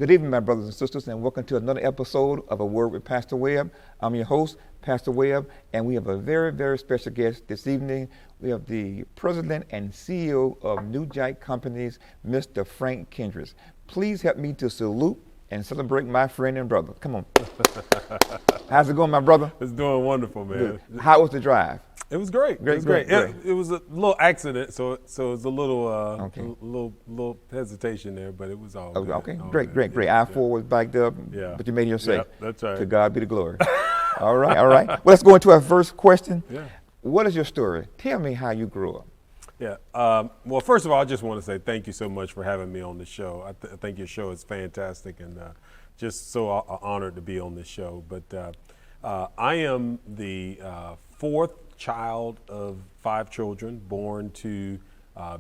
Good evening, my brothers and sisters, and welcome to another episode of A Word with Pastor Webb. I'm your host, Pastor Webb, and we have a very, very special guest this evening. We have the president and CEO of Nujak Companies, Mr. Frank Kendrick. Please help me to salute and celebrate my friend and brother. Come on. How's it going, my brother? It's doing wonderful, man. Good. How was the drive? It was great. It was great. It was a little accident, so it was a little hesitation there, but it was all good. Okay, all great. Yeah. I-4 was backed up, but you made it safe. Yeah, that's right. To God be the glory. All right. Well, let's go into our first question. Yeah. What is your story? Tell me how you grew up. Yeah. Well, first of all, I just want to say thank you so much for having me on the show. I think your show is fantastic, and just so honored to be on this show. But I am the fourth child of 5 children, born to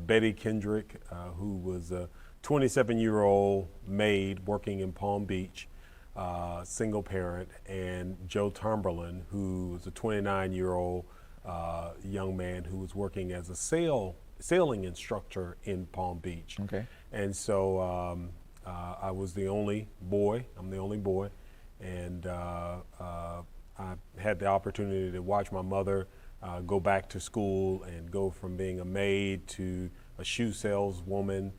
Betty Kendrick, who was a 27-year-old maid working in Palm Beach, single parent, and Joe Tomberlin, who was a 29-year-old young man who was working as a sailing instructor in Palm Beach. Okay. And so I was the only boy. I'm the only boy, and I had the opportunity to watch my mother go back to school and go from being a maid to a shoe saleswoman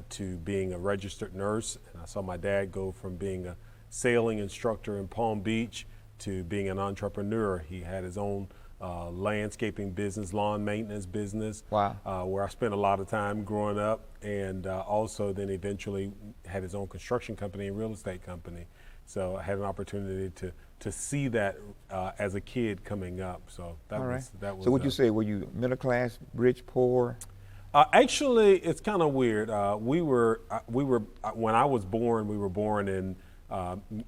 to being a registered nurse. And I saw my dad go from being a sailing instructor in Palm Beach to being an entrepreneur. He had his own landscaping business, lawn maintenance business, wow. Where I spent a lot of time growing up, and also then eventually had his own construction company and real estate company. So I had an opportunity to see that as a kid coming up. So that was. So would you say, were you middle class, rich, poor? Actually, it's kind of weird. We were when I was born, we were born in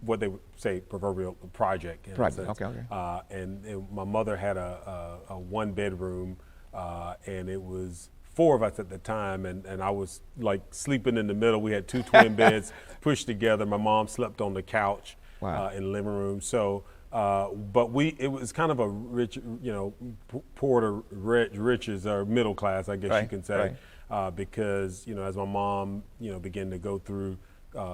what they would say proverbial project. Okay. And my mother had a 1-bedroom, and it was 4 of us at the time, and I was like sleeping in the middle. We had 2 twin beds pushed together. My mom slept on the couch. Wow. In the living room. So, but it was kind of a rich, poor to riches, or middle class, I guess you can say, because, as my mom, began to go through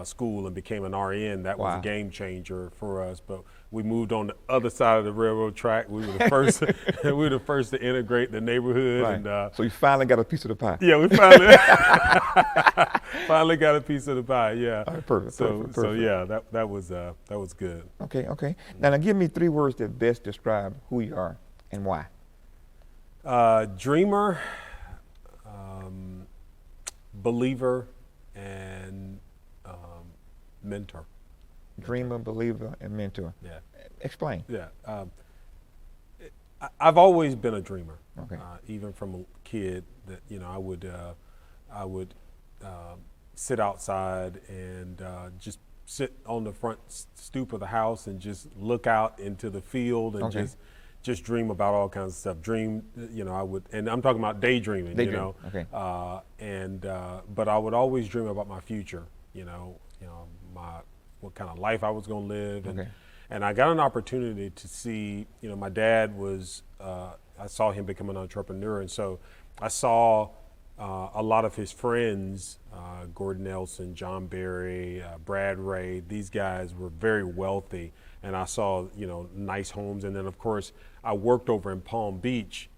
school and became an RN, that was a game changer for us. But we moved on the other side of the railroad track. We were the first. We were the first to integrate the neighborhood. Right. And so you finally got a piece of the pie. Yeah, we finally finally got a piece of the pie. Yeah. All right, perfect. So yeah, that was good. Okay. Now give me 3 words that best describe who you are and why. Dreamer, believer, and mentor. Dreamer, believer, and mentor. Yeah. Explain. Yeah. I've always been a dreamer. Okay. Even from a kid, that I would sit outside and just sit on the front stoop of the house and just look out into the field and just dream about all kinds of stuff. I would, and I'm talking about daydreaming. Okay. But I would always dream about my future. What kind of life I was going to live, and I got an opportunity to see. My dad was. I saw him become an entrepreneur, and so I saw a lot of his friends, Gordon Nelson, John Berry, Brad Ray. These guys were very wealthy, and I saw nice homes, and then of course I worked over in Palm Beach,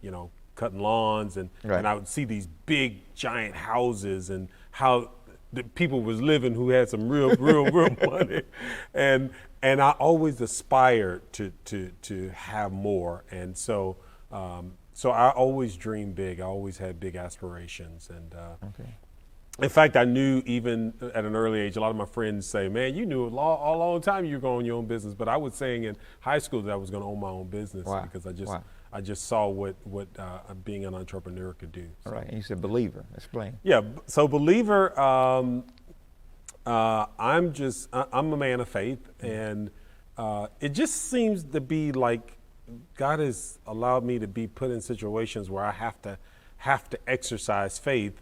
cutting lawns, and I would see these big giant houses and how the people was living who had some real money, and I always aspired to have more, and so I always dreamed big. I always had big aspirations, and in fact, I knew even at an early age. A lot of my friends say, "Man, you knew a long time you were going to own your own business." But I was saying in high school that I was going to own my own business because I just saw what being an entrepreneur could do. So. All right, and you said believer. Explain. Yeah, so believer. I'm a man of faith, and it just seems to be like God has allowed me to be put in situations where I have to exercise faith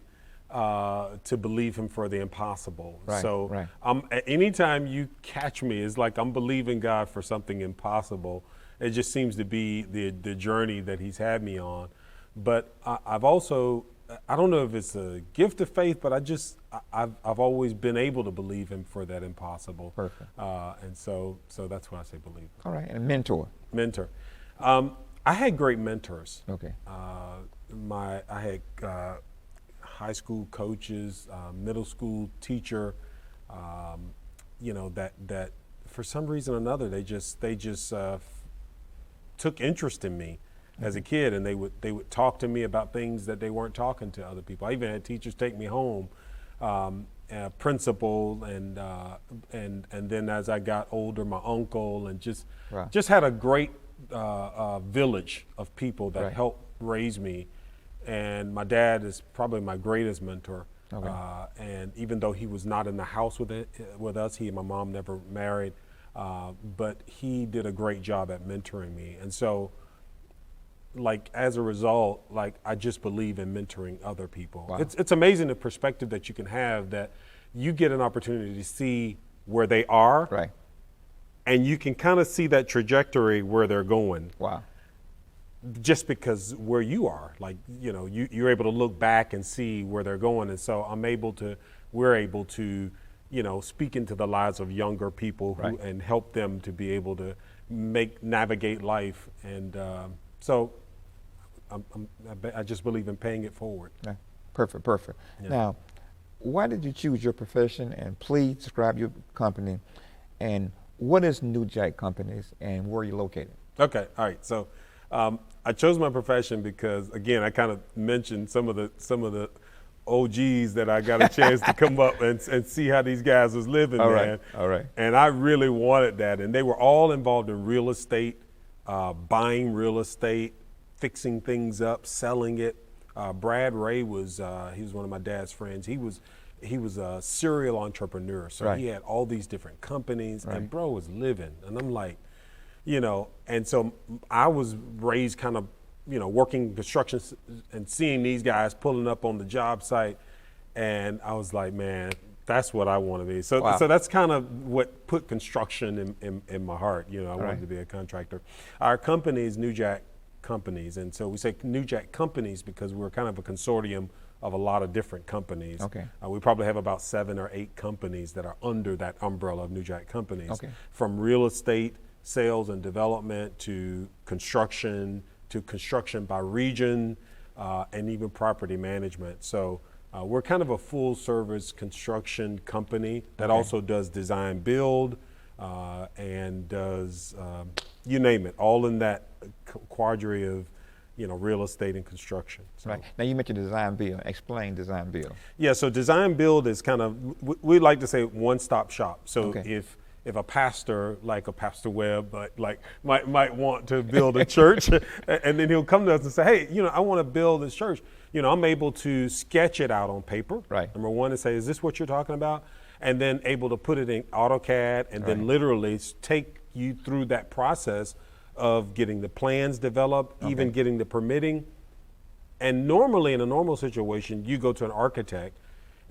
to believe Him for the impossible. Anytime you catch me, it's like I'm believing God for something impossible. It just seems to be the journey that He's had me on. But I've also I don't know if it's a gift of faith, but I've always been able to believe him for that impossible. Perfect. And so that's why I say believe. All right, and mentor. Mentor. I had great mentors. Okay. I had high school coaches, middle school teacher, that for some reason or another, they just took interest in me as a kid, and they would talk to me about things that they weren't talking to other people. I even had teachers take me home, principal, and then as I got older, my uncle, and just had a great village of people that helped raise me. And my dad is probably my greatest mentor. Okay. And even though he was not in the house with us, he and my mom never married, but he did a great job at mentoring me. And so, like, as a result, like, I just believe in mentoring other people. Wow. It's amazing the perspective that you can have, that you get an opportunity to see where they are, right, and you can kind of see that trajectory where they're going. Wow. Just because where you are, like, you're able to look back and see where they're going. And so we're able to, speak into the lives of younger people who, and help them to be able to navigate life. And so I just believe in paying it forward. Yeah. Perfect. Yeah. Now, why did you choose your profession? And please describe your company. And what is Nujak Companies, and where are you located? Okay. All right. So I chose my profession because, again, I kind of mentioned some of the OGs that I got a chance to come up and see how these guys was living, man. All right. And I really wanted that. And they were all involved in real estate, buying real estate, fixing things up, selling it. Brad Ray he was one of my dad's friends. He was a serial entrepreneur. So he had all these different companies, and bro was living. And I'm like, and so I was raised kind of, working construction and seeing these guys pulling up on the job site. And I was like, man, that's what I want to be. So so that's kind of what put construction in my heart. I wanted to be a contractor. Our company is Nujak Companies. And so we say Nujak Companies because we're kind of a consortium of a lot of different companies. Okay. We probably have about 7 or 8 companies that are under that umbrella of Nujak Companies. Okay. From real estate, sales and development, to construction by region, and even property management. So we're kind of a full service construction company that also does design build, and does, you name it, all in that quadri of, real estate and construction. So. Right. Now you mentioned design build. Explain design build. Yeah, so design build is kind of, we like to say one-stop shop. So if a pastor, like a Pastor Webb, but like might want to build a church, and then he'll come to us and say, hey, I want to build this church. I'm able to sketch it out on paper. Right. Number one, and say, is this what you're talking about? And then able to put it in AutoCAD, and then literally take you through that process of getting the plans developed, even getting the permitting. And normally, in a normal situation, you go to an architect,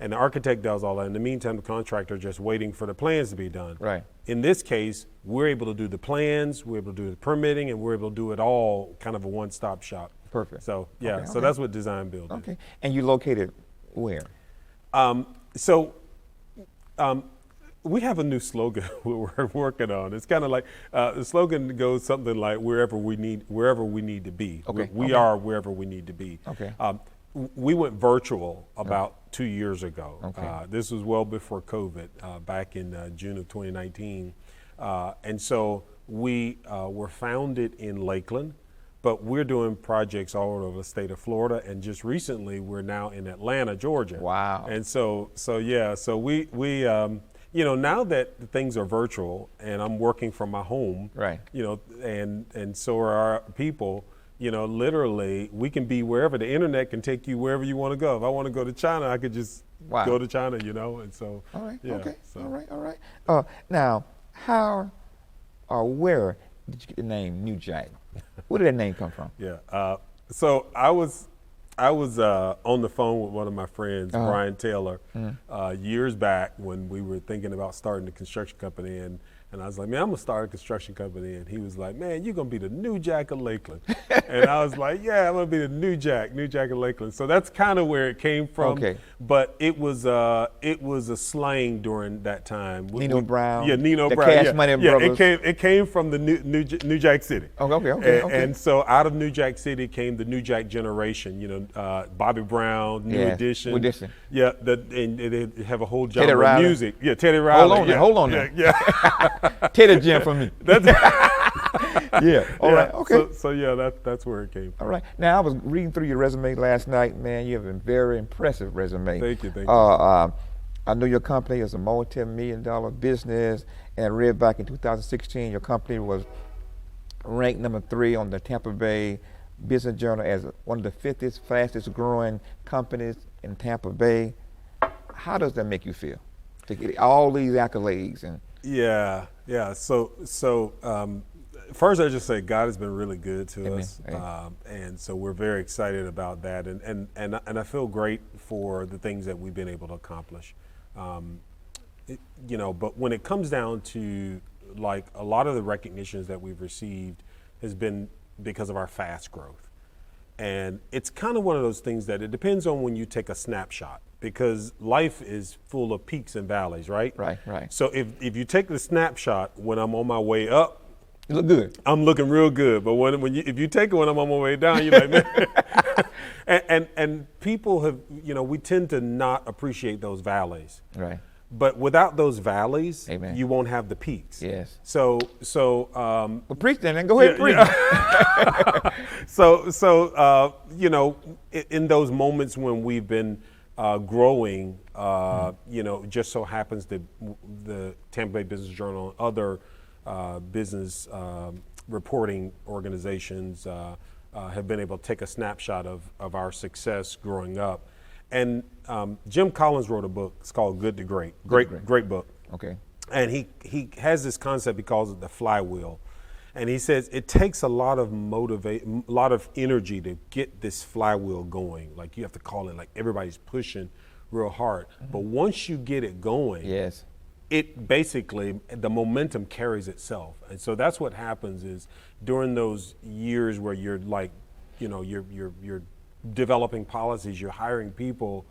and the architect does all that. In the meantime, the contractor is just waiting for the plans to be done. Right. In this case, we're able to do the plans, we're able to do the permitting, and we're able to do it all kind of a one-stop shop. Perfect. So, so that's what design build is. Okay. And you located where? We have a new slogan we're working on. It's kind of like, the slogan goes something like, wherever we need to be. Okay. We are wherever we need to be. Okay. We went virtual about 2 years ago. Okay. This was well before COVID, back in June of 2019. And so we were founded in Lakeland, but we're doing projects all over the state of Florida. And just recently, we're now in Atlanta, Georgia. Wow. And so we now that things are virtual and I'm working from my home, right? And so are our people. Literally, we can be wherever. The internet can take you wherever you want to go. If I want to go to China, I could just go to China, and so. All right, okay, so. All right. Now, how or where did you get the name Nujak? Where did that name come from? Yeah, so I was on the phone with one of my friends, Brian Taylor, years back when we were thinking about starting the construction company, and And I was like, man, I'm going to start a construction company. And he was like, man, you're going to be the Nujak of Lakeland. And I was like, yeah, I'm going to be the Nujak of Lakeland. So that's kind of where it came from. Okay. But it was a slang during that time. Nino Brown. Yeah, Nino the Brown. Cash Yeah, Money yeah, Brothers. it came from the Nujak City. Okay. And so out of Nujak City came the Nujak generation, you know, Bobby Brown, New Edition. Yeah, and they have a whole genre of music. Yeah, Teddy Riley. Hold on there. Yeah. Teddy Jim for me. Yeah. All right. Okay. So yeah, that's where it came from. All right. Now I was reading through your resume last night, man. You have a very impressive resume. Thank you. I know your company is a multi-million-dollar business, and I read back in 2016 your company was ranked number 3 on the Tampa Bay Business Journal as one of the 50 fastest growing companies in Tampa Bay. How does that make you feel to get all these accolades? And yeah. So first I just say God has been really good to us, and so we're very excited about that, and I feel great for the things that we've been able to accomplish. You know, but when it comes down to like a lot of the recognitions that we've received has been because of our fast growth. And it's kind of one of those things that it depends on when you take a snapshot, because life is full of peaks and valleys, right? Right. So if you take the snapshot when I'm on my way up, you look good. I'm looking real good. But if you take it when I'm on my way down, you're like, man. and people have, you know, we tend to not appreciate those valleys. Right. But without those valleys, Amen, you won't have the peaks. Yes. So well, preach then. Go ahead, preach. Yeah. So you know, in those moments when we've been growing, you know, just so happens that the Tampa Bay Business Journal and other business reporting organizations have been able to take a snapshot of our success growing up. And Jim Collins wrote a book. It's called Good to Great. Great book. Okay. And he has this concept. He calls it the flywheel. And he says it takes a lot of energy to get this flywheel going. Like you have to call it like everybody's pushing real hard. Mm-hmm. But once you get it going, yes, it basically, the momentum carries itself. And so that's what happens is during those years where you're like, you know, you're developing policies, you're hiring people,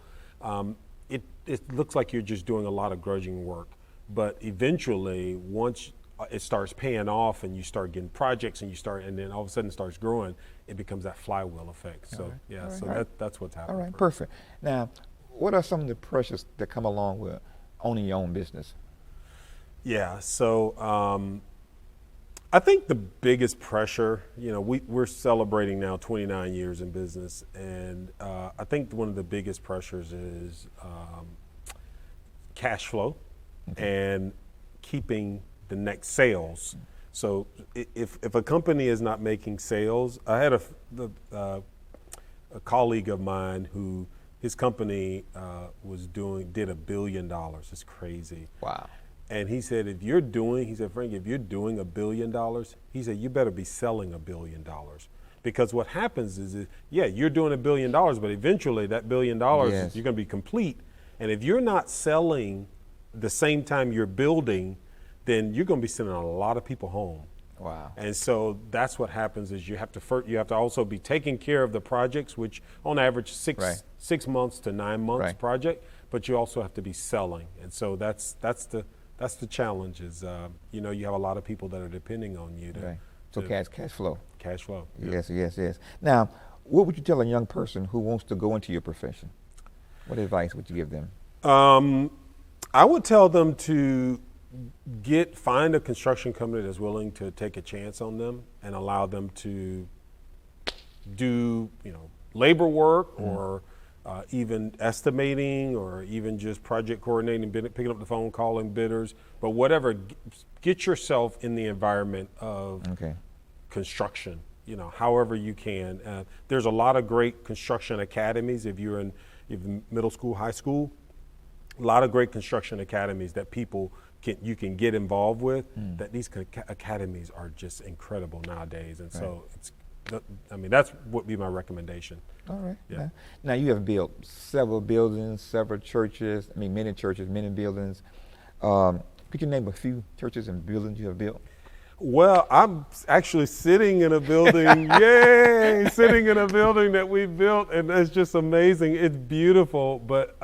it looks like you're just doing a lot of grudging work. But eventually, once it starts paying off and you start getting projects and then all of a sudden it starts growing, it becomes that flywheel effect. So that's what's happening. All right, perfect. Now, what are some of the pressures that come along with owning your own business? Yeah, so I think the biggest pressure, you know, we're celebrating now 29 years in business, and I think one of the biggest pressures is cash flow and keeping the next sales. So if a company is not making sales, I had a colleague of mine who his company did $1 billion. It's crazy. Wow. And he said, Frank, if you're doing $1 billion, he said, you better be selling $1 billion. Because what happens is you're doing $1 billion, but eventually that $1 billion, yes, you're going to be complete. And if you're not selling the same time you're building, then you're going to be sending a lot of people home. Wow. And so that's what happens is you have to also be taking care of the projects, which on average 6 months to 9 months project, but you also have to be selling. And so that's the challenge is, you know, you have a lot of people that are depending on you. So cash flow. Cash flow. Yes. Now, what would you tell a young person who wants to go into your profession? What advice would you give them? I would tell them to find a construction company that's willing to take a chance on them and allow them to do, you know, labor work or even estimating or even just project coordinating, picking up the phone, calling bidders, but whatever, get yourself in the environment of construction, you know, however you can. There's a lot of great construction academies if you're in middle school, high school, a lot of great construction academies that you can get involved with, that these academies are just incredible nowadays. And so that's what would be my recommendation. All right. Yeah. Now you have built several buildings, several churches, many churches, many buildings. Could you name a few churches and buildings you have built? Well, I'm actually sitting in a building, yay, sitting in a building that we built, and it's just amazing. It's beautiful, but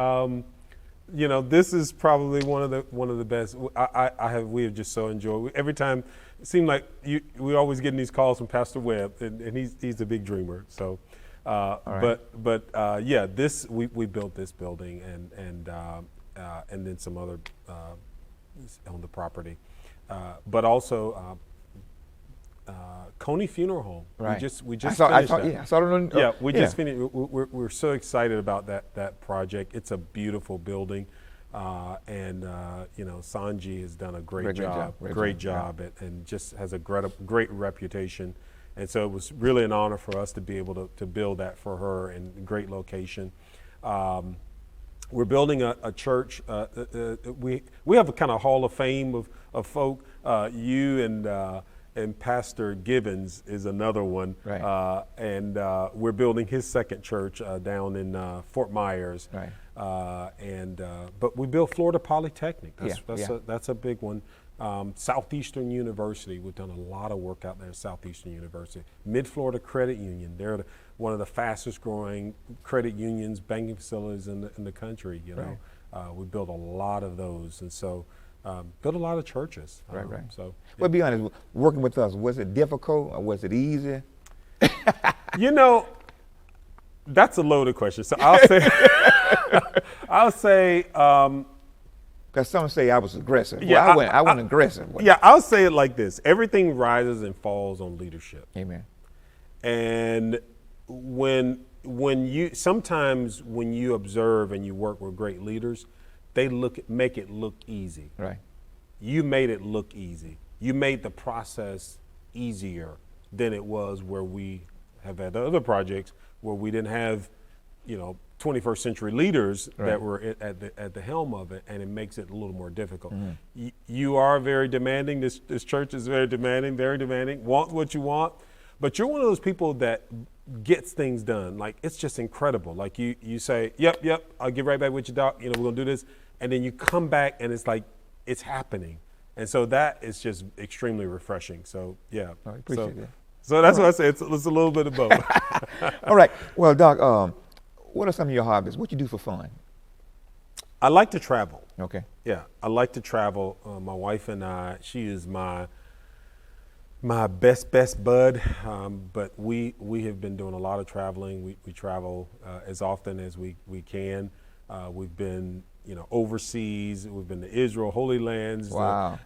this is probably one of the best. We have just so enjoyed. Every time, it seemed like we always getting these calls from Pastor Webb, and he's a big dreamer. So, right. we built this building and then some other on the property, but also. Coney Funeral Home. Right. We just finished that. Yeah, I saw it on. Just finished. We're so excited about that project. It's a beautiful building, and Sanji has done a great job. And just has a great reputation. And so it was really an honor for us to be able to build that for her in a great location. We're building a church. We have a kind of hall of fame of folk. You and Pastor Gibbons is another one. Right. And we're building his second church down in Fort Myers. Right. But we built Florida Polytechnic. That's a big one. Southeastern University, we've done a lot of work out there at Southeastern University. Mid-Florida Credit Union, they're one of the fastest growing credit unions, banking facilities in the country. We built a lot of those, and so built a lot of churches. Right. So, well, be honest, working with us, was it difficult or was it easy? That's a loaded question. So I'll say, because some say I was aggressive. Yeah, well, I wasn't aggressive. Yeah, I'll say it like this: everything rises and falls on leadership. Amen. And sometimes when you observe and you work with great leaders, they make it look easy. Right. You made it look easy. You made the process easier than it was where we have had other projects where we didn't have, 21st century leaders that were at the helm of it, and it makes it a little more difficult. Mm-hmm. You are very demanding. This church is very demanding. Want what you want, but you're one of those people that gets things done. Like, it's just incredible. Like you say, yep, I'll get right back with you, doc. We're gonna do this, and then you come back and it's like it's happening, and so that is just extremely refreshing. So yeah, I appreciate that. So that's what I say. It's a little bit of both. All right. Well, Doc, what are some of your hobbies? What you do for fun? I like to travel. Okay. Yeah, I like to travel. My wife and I, she is my best bud, but we have been doing a lot of traveling. We travel as often as we can. We've been overseas. We've been to Israel, Holy Lands. Wow.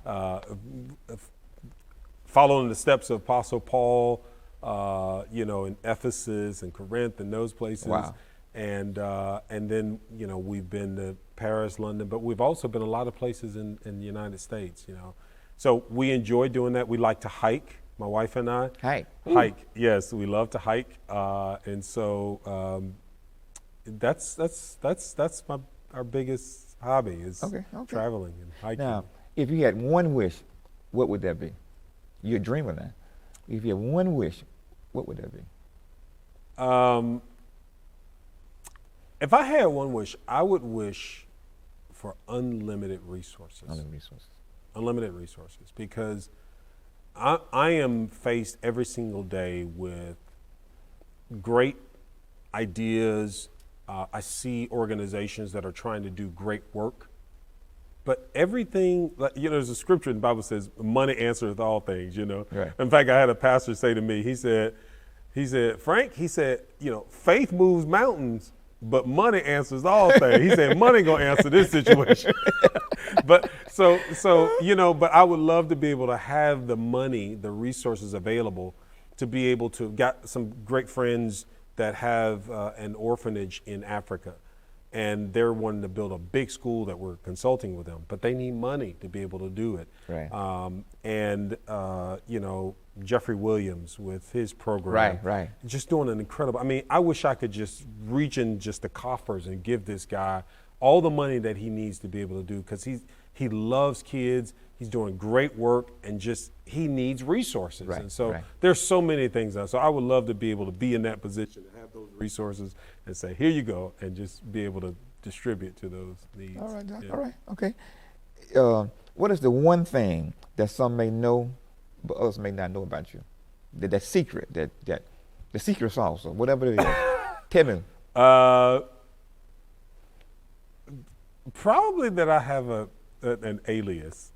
Following the steps of Apostle Paul, in Ephesus and Corinth and those places. Wow. And then we've been to Paris, London, but we've also been a lot of places in the United States. So we enjoy doing that. We like to hike, my wife and I. Hike. Yes, we love to hike, and so that's our biggest hobby is traveling and hiking. Now, if you had one wish, what would that be? You're a dreamer now. If you had one wish, what would that be? If I had one wish, I would wish for unlimited resources. Unlimited resources, because I am faced every single day with great ideas. I see organizations that are trying to do great work, but everything, there's a scripture in the Bible says, money answereth all things, Right. In fact, I had a pastor say to me, he said, Frank, faith moves mountains, but money answers all things. He said, money gonna answer this situation. But but I would love to be able to have the money, the resources available to be able to, got some great friends that have an orphanage in Africa, and they're wanting to build a big school that we're consulting with them, but they need money to be able to do it. Right. Jeffrey Williams with his program. Right. Just doing an incredible, I wish I could just reach in just the coffers and give this guy all the money that he needs to be able to do, because he loves kids, he's doing great work, and just he needs resources. Right, and so right. there's so many things now. So I would love to be able to be in that position, to have those resources and say, here you go, and just be able to distribute to those needs. All right, Doc. Yeah. All right, okay. What is the one thing that some may know, but others may not know about you? That secret, that the secret sauce or whatever it is. Tell me. Probably that I have an alias,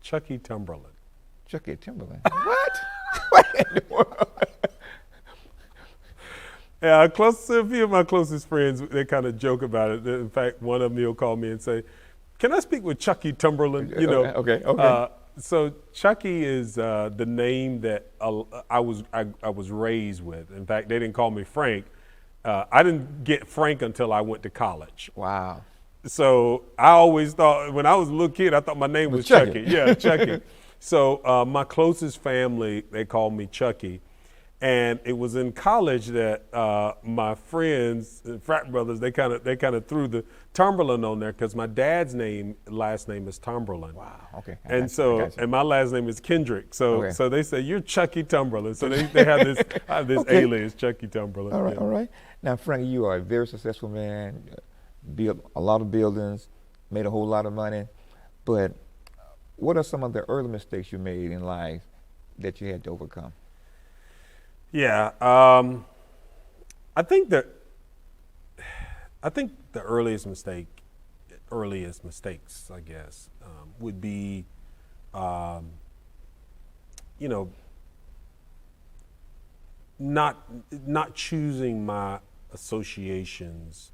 Chucky Timberland. Chucky Timberland. What? What in the world? Yeah, a few of my closest friends, they kind of joke about it. In fact, one of them will call me and say, "Can I speak with Chucky Timberland?" You know. Okay. So Chucky is the name that I was raised with. In fact, they didn't call me Frank. I didn't get Frank until I went to college. Wow. So I always thought, when I was a little kid, I thought my name was Chucky. Yeah, Chucky. So my closest family, they called me Chucky. And it was in college that my friends, frat brothers, they kind of threw the Timberland on there because my dad's last name is Timberland. Wow. Okay. And my last name is Kendrick. So they say you're Chucky Timberland. So they have this alias, Chucky Timberland. All right. All right. Now, Frank, you are a very successful man. Built a lot of buildings, made a whole lot of money. But what are some of the early mistakes you made in life that you had to overcome? Yeah, I think the earliest mistakes, I guess, would be, not choosing my associations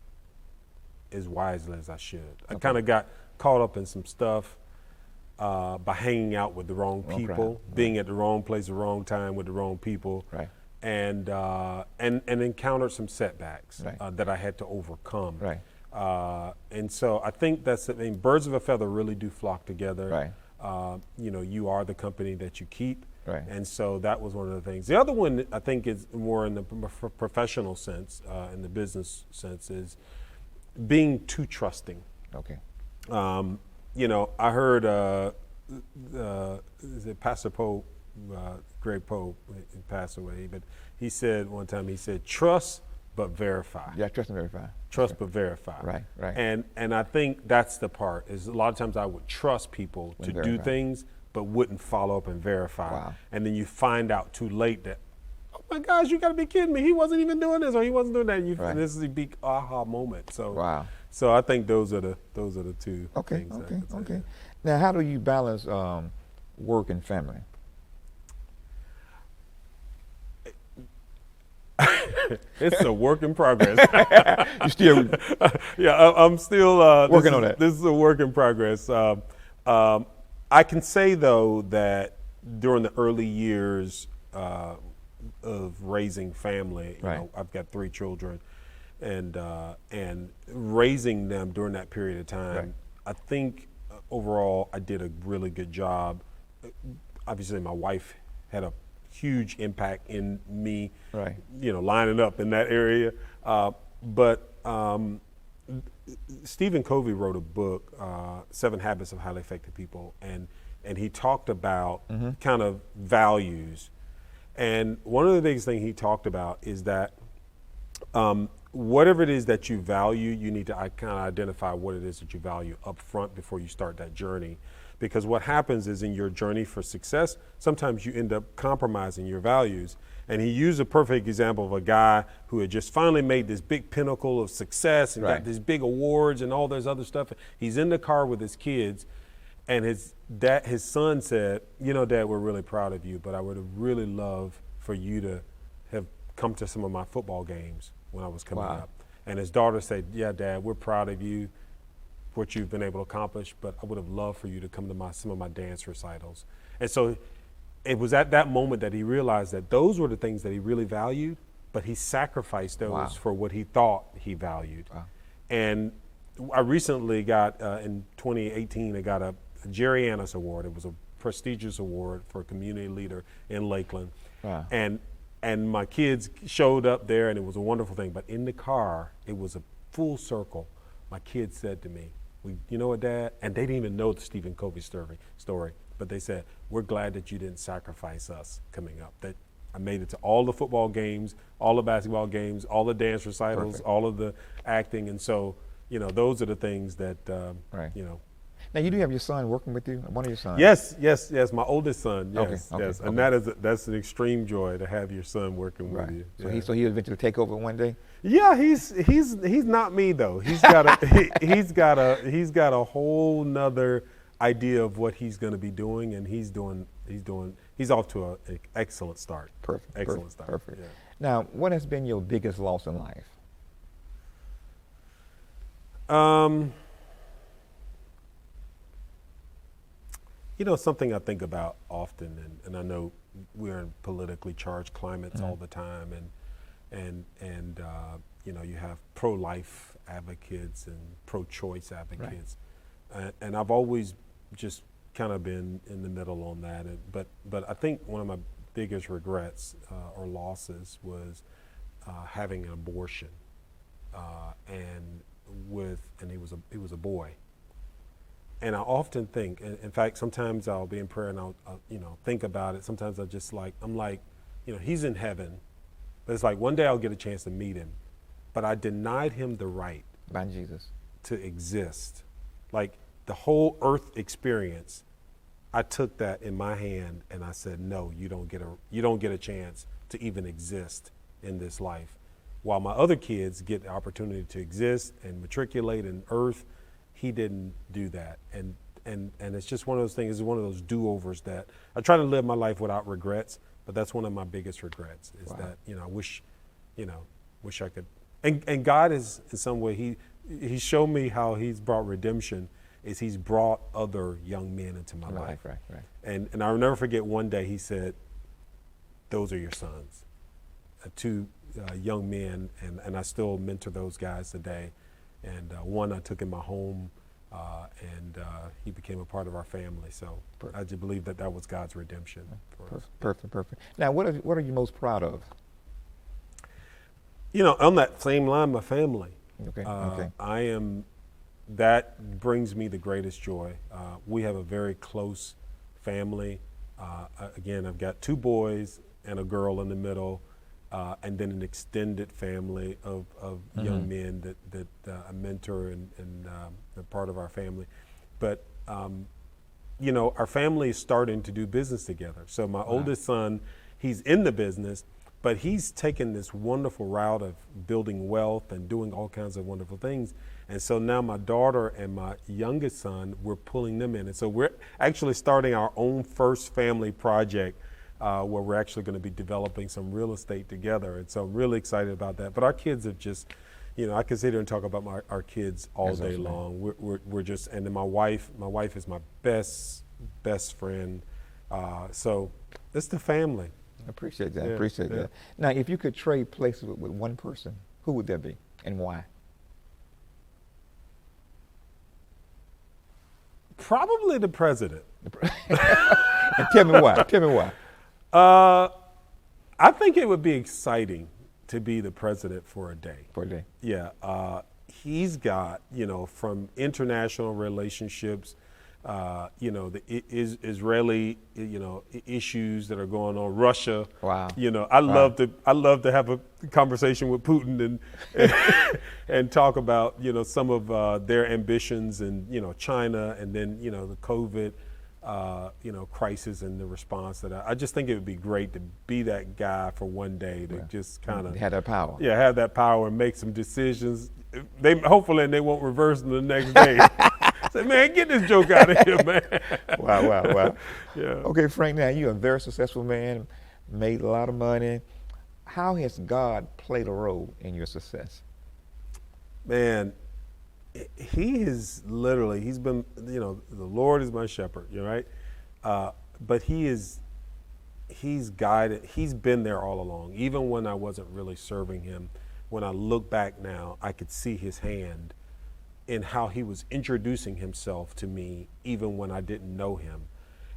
as wisely as I should. I kind of got caught up in some stuff by hanging out with the wrong people, being at the wrong place, the wrong time with the wrong people. Right. And encountered some setbacks that I had to overcome. Right. And so I think birds of a feather really do flock together. Right. You are the company that you keep. Right. And so that was one of the things. The other one I think is more in the professional sense, in the business sense, is being too trusting. Okay. I heard is it Pastor Poe, Greg Poe, he passed away, but he said one time, trust but verify. Yeah, trust and verify. Trust but verify. Right, right. And I think that's the part, is a lot of times I would trust people to do things, but wouldn't follow up and verify. Wow. And then you find out too late that, oh my gosh, you gotta be kidding me. He wasn't even doing this, or he wasn't doing that. Right. This is a big aha moment. So wow. So I think those are the two things. Okay. Now, how do you balance work and family? It's a work in progress. You still? Yeah, I'm still working on that. This is a work in progress. I can say though that during the early years of raising family, I've got 3 children, and raising them during that period of time, I think overall I did a really good job. Obviously, my wife had a huge impact in me, lining up in that area. But Stephen Covey wrote a book, 7 Habits of Highly Effective People, and he talked about kind of values. And one of the biggest things he talked about is that whatever it is that you value, you need to kind of identify what it is that you value up front before you start that journey. Because what happens is, in your journey for success, sometimes you end up compromising your values. And he used a perfect example of a guy who had just finally made this big pinnacle of success and got these big awards and all this other stuff. He's in the car with his kids, and his son said, Dad, we're really proud of you, but I would have really loved for you to have come to some of my football games when I was coming up. And his daughter said, yeah, Dad, we're proud of you, what you've been able to accomplish, but I would have loved for you to come to some of my dance recitals. And so it was at that moment that he realized that those were the things that he really valued, but he sacrificed those for what he thought he valued. And I recently got, in 2018, I got a Jerry Annis Award. It was a prestigious award for a community leader in Lakeland. And my kids showed up there, and it was a wonderful thing. But in the car, it was a full circle. My kids said to me, you know what, Dad? And they didn't even know the Stephen Covey story, but they said, we're glad that you didn't sacrifice us coming up, that I made it to all the football games, all the basketball games, all the dance recitals, all of the acting. And so, those are the things that, Now, you do have your son working with you, one of your sons. Yes. My oldest son. Yes, Okay, yes, okay. and that's an extreme joy to have your son working with you. So Yeah. he'll eventually take over one day. Yeah, he's not me though. He's got a whole nother idea of what he's going to be doing, and he's off to an excellent start. Perfect. Start. Perfect. Yeah. Now, what has been your biggest loss in life? Something I think about often, and I know we're in politically charged climates all the time, and you have pro-life advocates and pro-choice advocates, and I've always just kind of been in the middle on that. But I think one of my biggest regrets or losses was having an abortion, and he was a boy. And I often think, in fact, sometimes I'll be in prayer and I'll think about it. Sometimes I'm like, he's in heaven, but it's like one day I'll get a chance to meet him, but I denied him the right By Jesus. to exist. Like the whole earth experience, I took that in my hand and I said, no, you don't get a chance to even exist in this life. While my other kids get the opportunity to exist and matriculate in earth, he didn't do that. And it's just one of those things, it's one of those do-overs that I try to live my life without regrets, but that's one of my biggest regrets is that, I wish I could. And God is in some way, he showed me how he's brought redemption is he's brought other young men into my life. Right. And I'll never forget one day he said, those are your sons, two young men, and I still mentor those guys today. And one I took in my home, and he became a part of our family. So I just believe that was God's redemption for us. Perfect. Now, what are you most proud of? On that same line, my family. Okay. That brings me the greatest joy. We have a very close family. Again, I've got 2 boys and a girl in the middle. And then an extended family of young men that I mentor and are part of our family. But, our family is starting to do business together. So my oldest son, he's in the business, but he's taken this wonderful route of building wealth and doing all kinds of wonderful things. And so now my daughter and my youngest son, we're pulling them in. And so we're actually starting our own first family project where we're actually going to be developing some real estate together. And so I'm really excited about that. But our kids have just, I can sit here and talk about our kids all day long. We're just, and then my wife is my best friend. So it's the family. I appreciate that. Yeah. That. Now, if you could trade places with one person, who would that be and why? Probably the president. And tell me why. I think it would be exciting to be the president for a day. Yeah. He's got, from international relationships, the Israeli, issues that are going on, Russia. Wow. I love to have a conversation with Putin and talk about, some of their ambitions and, China, and then, the COVID, crisis and the response that I just think it would be great to be that guy for one day to just kind of have that power. Yeah, have that power and make some decisions. Hopefully they won't reverse them the next day. Say, man, get this joke out of here, man. Wow. Yeah. Okay, Frank, now you're a very successful man, made a lot of money. How has God played a role in your success? Man, he's been, the Lord is my shepherd, right? But he's guided, he's been there all along. Even when I wasn't really serving him, when I look back now, I could see his hand in how he was introducing himself to me, even when I didn't know him,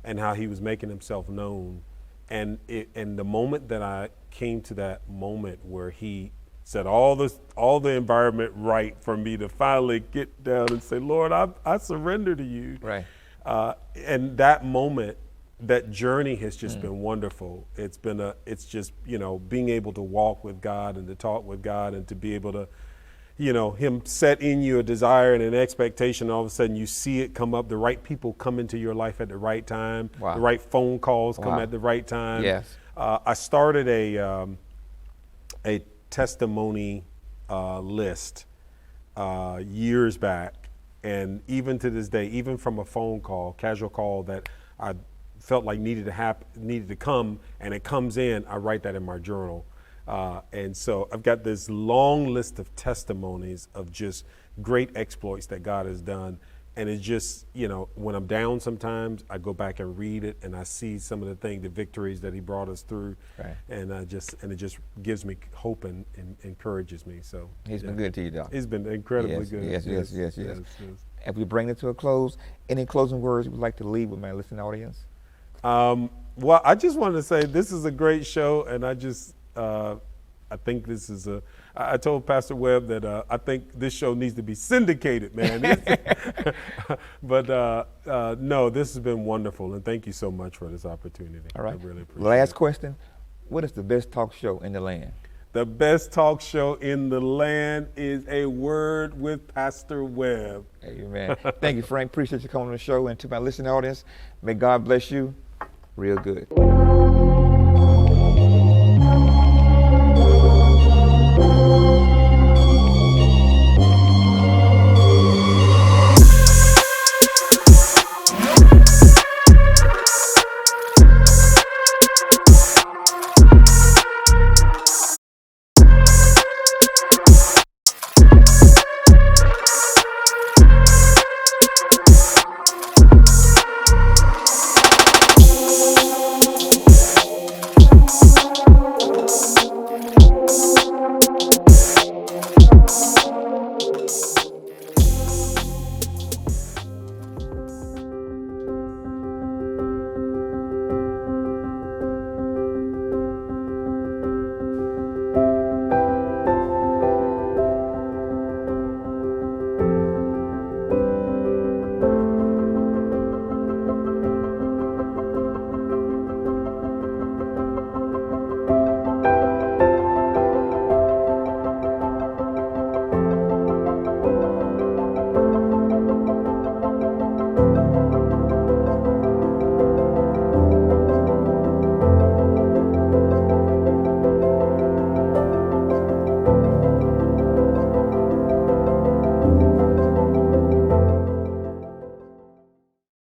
and how he was making himself known. And the moment that I came to that moment where he set all the environment right for me to finally get down and say, Lord, I surrender to you. Right. And that moment, that journey has just been wonderful. It's just, being able to walk with God and to talk with God and to be able to, him set in you a desire and an expectation. All of a sudden you see it come up. The right people come into your life at the right time. Wow. The right phone calls come Wow. at the right time. Yes. I started a testimony list years back. And even to this day, even from a phone call, casual call that I felt like needed to come, and it comes in, I write that in my journal. And so I've got this long list of testimonies of just great exploits that God has done. And it's just, when I'm down sometimes, I go back and read it, and I see some of the victories that he brought us through. Right. And it just gives me hope and encourages me. So He's been good to you, Doc. He's been incredibly good. Yes. As we bring it to a close, any closing words you would like to leave with my listening audience? Well, I just wanted to say this is a great show, and I think this is I told Pastor Webb that I think this show needs to be syndicated, man. But no, this has been wonderful, and thank you so much for this opportunity. All right. I really appreciate Last it. question. What is the best talk show in the land? The best talk show in the land is A Word with Pastor Webb. Amen. Thank you, Frank. Appreciate you coming on the show. And to my listening audience, may God bless you real good.